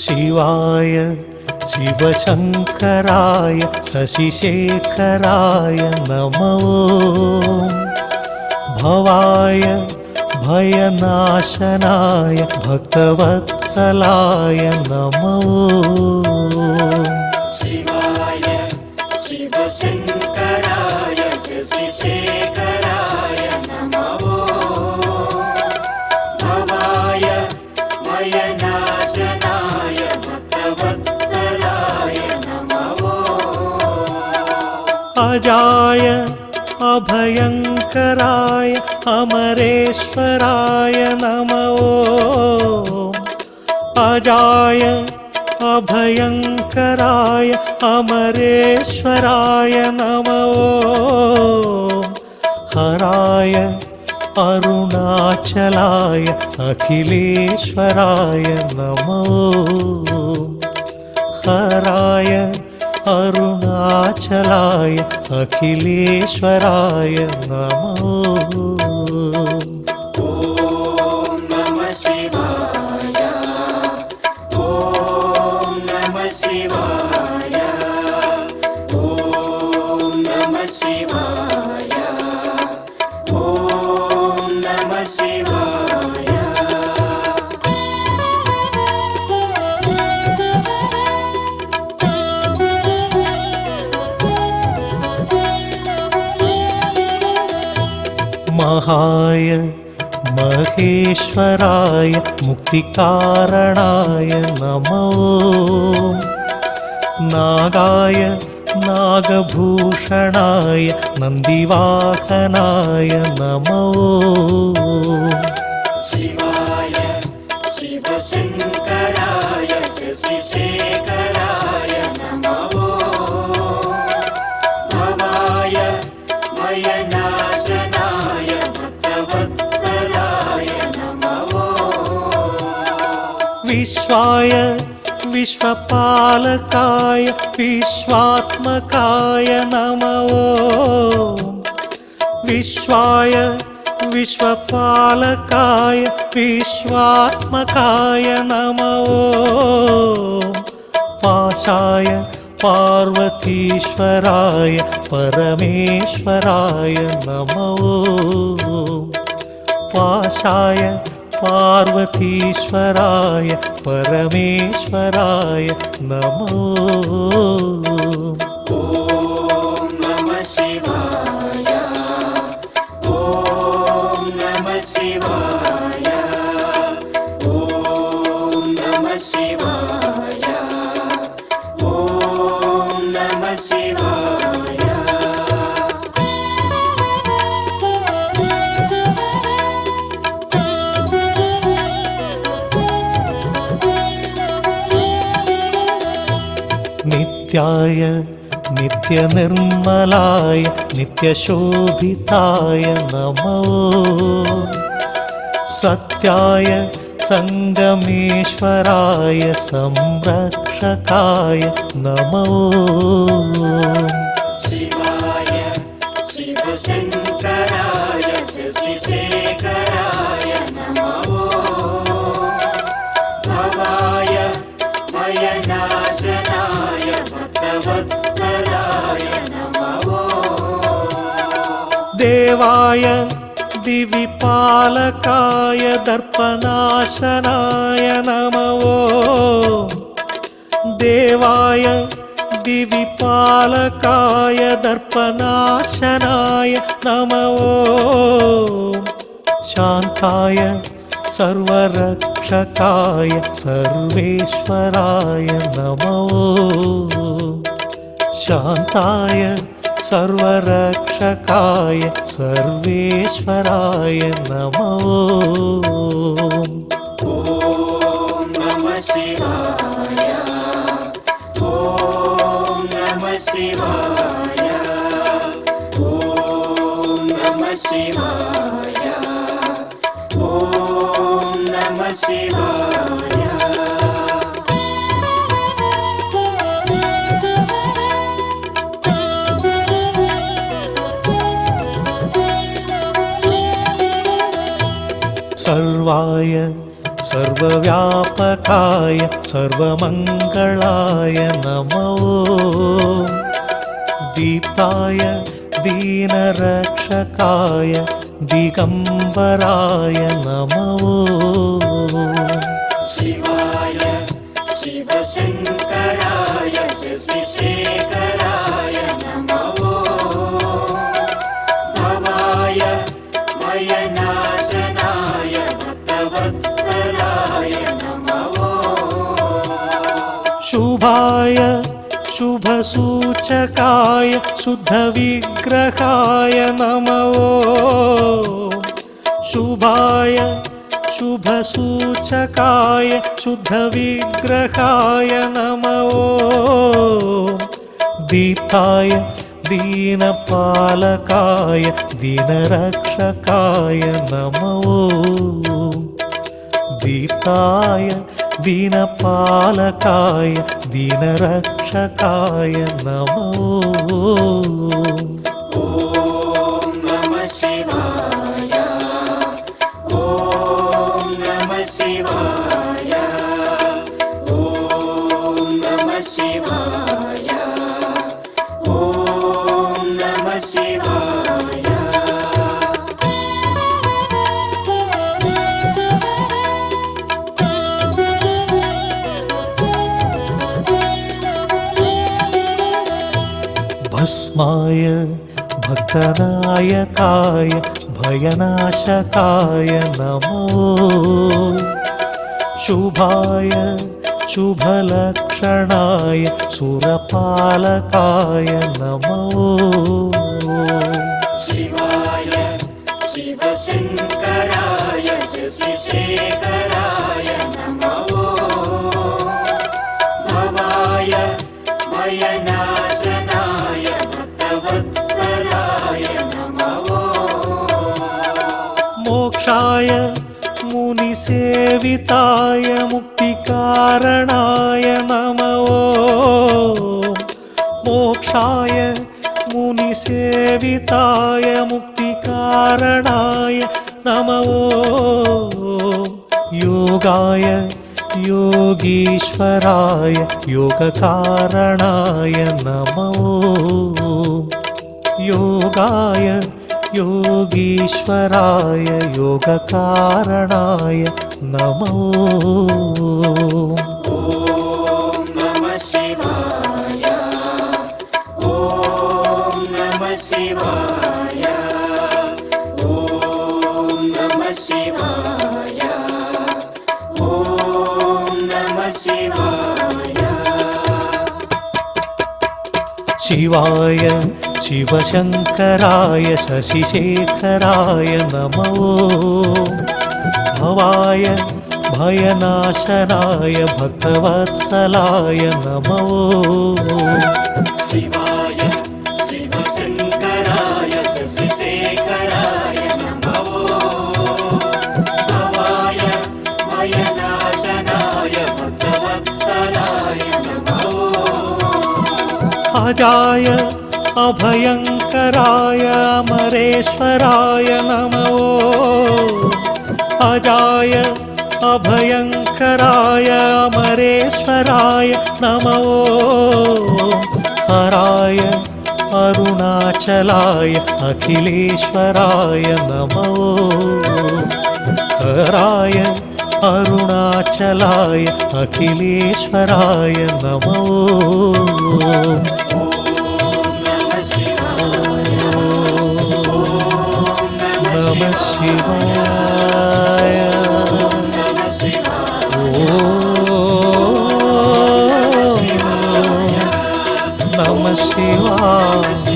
शिवाय शिवशङ्कराय शशिशेखराय नमो भवाय भयनाशनाय भक्तवत्सलाय नमो शिवाय शिवशङ्कराय शशिशेखराय नमो भवाय भयनाशनाय भक्तवत्सलाय नमो अजाय अभयङ्कराय अमरेश्वराय नमो अजाय अभयङ्कराय अमरेश्वराय नमो हराय अरुणाचलाय अखिलेश्वराय नमो हराय अरुणाचलाय अखिलेश्वराय नमो ॐ नमः शिवाय ॐ नमः शिवाय ॐ नमः शिवाय ॐ नमः शिवाय महाय महेश्वराय मुक्तिकारणाय नमो नागाय नागभूषणाय नन्दिवाहनाय नमो शिवाय शिवशङ्कराय शशिशेखराय नमो भवाय भयनाशनाय भक्तवत्सलाय नमो विश्वाय विश्वपालकाय विश्वात्मकाय नमो विश्वाय विश्वपालकाय विश्वात्मकाय नमो पाशाय पार्वतीश्वराय परमेश्वराय नमो पाशाय पार्वतीश्वराय परमेश्वराय नमो ॐ नमः शिवाय ॐ नमः शिवाय ॐ नमः शिवाय ॐ नमः शिवाय नित्याय नित्यनिर्मलाय नित्यशोभिताय नमो सत्याय संगमेश्वराय संरक्षकाय नमो शिवाय शिवशङ्कराय शशिशेखराय नमो भवाय भयनाशनाय भक्तवत्सलाय नमो देवाय दिविपालकाय दर्पनाशनाय नमो देवाय दिविपालकाय दर्पनाशनाय नमो शान्ताय सर्वरक्षकाय सर्वेश्वराय नमो शान्ताय सर्वरक्षकाय सर्वेश्वराय नमो ॐ नमः शिवाय ॐ नमः शिवाय ॐ नमः शिवाय ॐ नमः शिवाय सर्वाय सर्वव्यापकाय सर्वमङ्गलाय नमो दीप्ताय दीनरक्षकाय दिगम्बराय नमो शिवाय शिवशङ्कराय शशिशेखराय नमो भवाय भयनाशनाय भक्तवत्सलाय नमो शुभाय शुभसूचकाय शुद्धविग्रहाय नमो शुभाय शुभसूचकाय शुद्धविग्रहाय नमो दीप्ताय दीनपालकाय दीनरक्षकाय नमो दीप्ताय दीनपालकाय दीनरक्षकाय नमो ॐ नमः शिवाय ॐ नमः शिवाय ॐ नमः शिवाय ॐ नमः शिवाय भस्माय भक्तनायकाय भयनाशकाय नमो शुभाय शुभलक्षणाय सुरपालकाय नमो शिवाय शिवशङ्कराय शशिशेखराय नमो भवाय भयनाशनाय भक्तवत्सलाय नमो मोक्षाय मुनिसेविताय मुक्तिकारणाय नमो मोक्षाय मुनिसेविताय मुक्तिकारणाय नमो योगाय योगीश्वराय योगकारणाय नमो योगाय योगीश्वराय योगकारणाय नमो ॐ नमः शिवाय ॐ नमः शिवाय ॐ नमः शिवाय ॐ नमः शिवाय शिवाय शिवशङ्कराय शशिशेखराय नमो भवाय भयनाशनाय भक्तवत्सलाय नमो शिवाय शिवशङ्कराय शशिशेखराय नमो भवाय भयनाशनाय भक्तवत्सलाय नमो अजाय अभयङ्कराय अमरेश्वराय नमो अजाय अभयङ्कराय अमरेश्वराय नमो हराय अरुणाचलाय अखिलेश्वराय नमो हराय अरुणाचलाय अखिलेश्वराय नमो नमः शिवाय नमः शिवाय